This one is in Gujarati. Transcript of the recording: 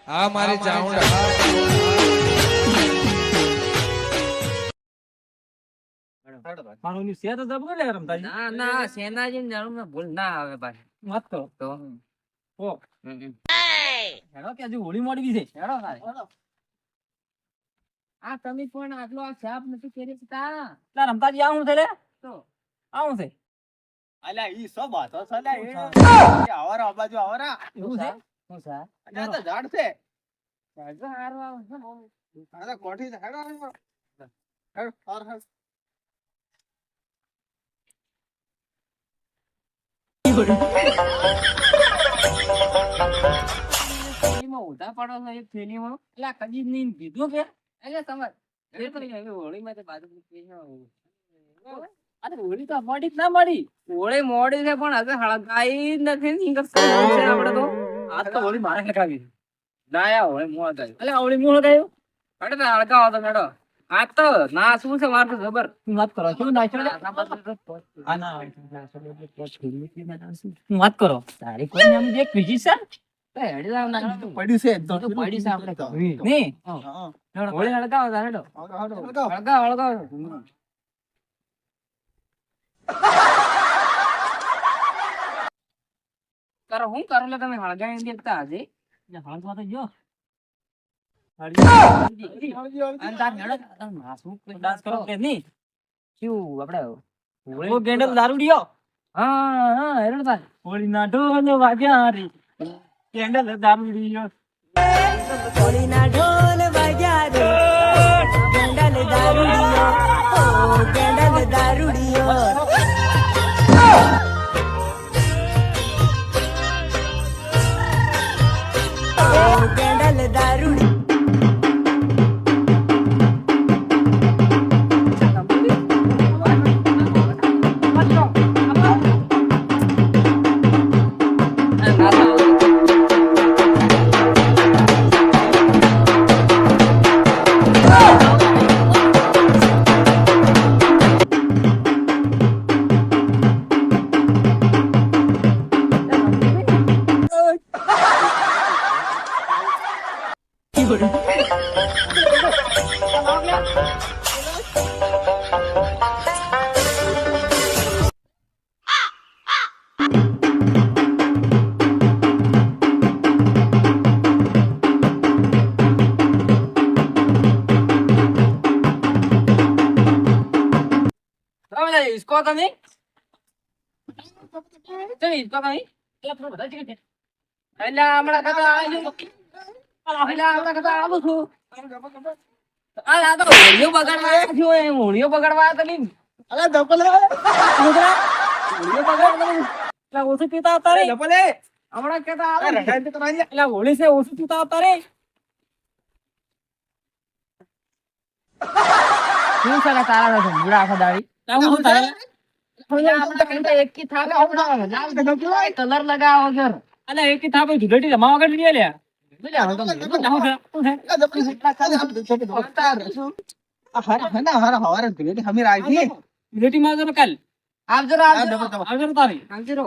આ મારી ચાઉંડા મારું છે તો જબરું લે રમતાજી. ના ના સેનાજી ને જરૂર ભૂલ ના આવે પાછી વાત કરો તો ઓ હેડો કે હજુ હોળી મોડી બી છે. હેડો તારે આ તમે પણ આટલો આ છાપ નથી કરી શકતા લા રમતાજી આવું છે લે તો આવું છે અલ્યા ઈ સો બાતો છે લે એ આવરા આ બાજુ આવરા એવું છે શું છે અલ્યા આ તો ઝાડ છે રાજા હારો આવે છે ને. આ તો કોઠી છે હેડો હેડો હાર હાર થેલીમાં ઊંધા પડો છો એક થેલીમાં એટલે આ કદી નહીં કીધું કે એટલે તમારે એ તો હવે હોળીમાં તો બાજુ અરે હોળી તો મોડી જ ના મળી. હોળી મોડી છે પણ હવે હળગાઈ જ નથી ને ઈ કરતા છે આપણે તો આજ તો હોળી મારે હકાવી છે. ના યા હોળી મોડ આવી અલે હોળી મોળ ગયો અરે તો હળગાવો તો મેડો આ તો ના શું છે મારું તો ખબર તું વાત કરો શું નાખ્યો લે આ બધું તો આ ના હું વાત કરો તારી કોઈ નામ જે બીજી છે હેડી લાવ ના પડ્યું છે તો પડી છે આપણે નહીં હા હોળી હળગાવો તા હેડો હળગાવ હળગાવો કરો હું કરો લે તમે હળગાઈ દેખતા હજી હળગવા તો જો અને તાર હેડો માસું ડાન્સ કરો કે નહીં શું આપણે ઓ ગેંડલ દારૂડિયો હા હા હેડો તાર હોળી ના ઢોલ વાગ્યા રે ગેંડલ દારૂડિયો હોળીના ઢોલ વાગ્યા રે ગેંડલ દારૂડિયો ઓ ગેંડલ દારૂડિયો ઓ ગેંડલ દારૂડિયો इसको तो नहीं चल इसको तो नहीं अल्लाह हमरा कथा आयो अल्लाह हमरा कथा आलो छो आ तो होलियो बगड़वाया छो ए होलियो बगड़वाया तो नहीं અલ્યા ધપલે होलियो बगड़ એટલે ઓછું પીતા હતા રે ધપલે हमरा कथा आलो રખાય તો કરાઈ એટલે હોળી છે ઓછું પીતા હતા રે શું કરે તારા તો મુડા આખા દાડી હું થાય આપણે કંઈ એક કી થાપે લાલ કલર લગાવો સર અલે એક થાપે ધૂળેટી રમાવા વગર લઈ લે હવારે ધીરે હમીર આવી ધૂળેટી માં કાલ આવજો આવજો તારી આવજો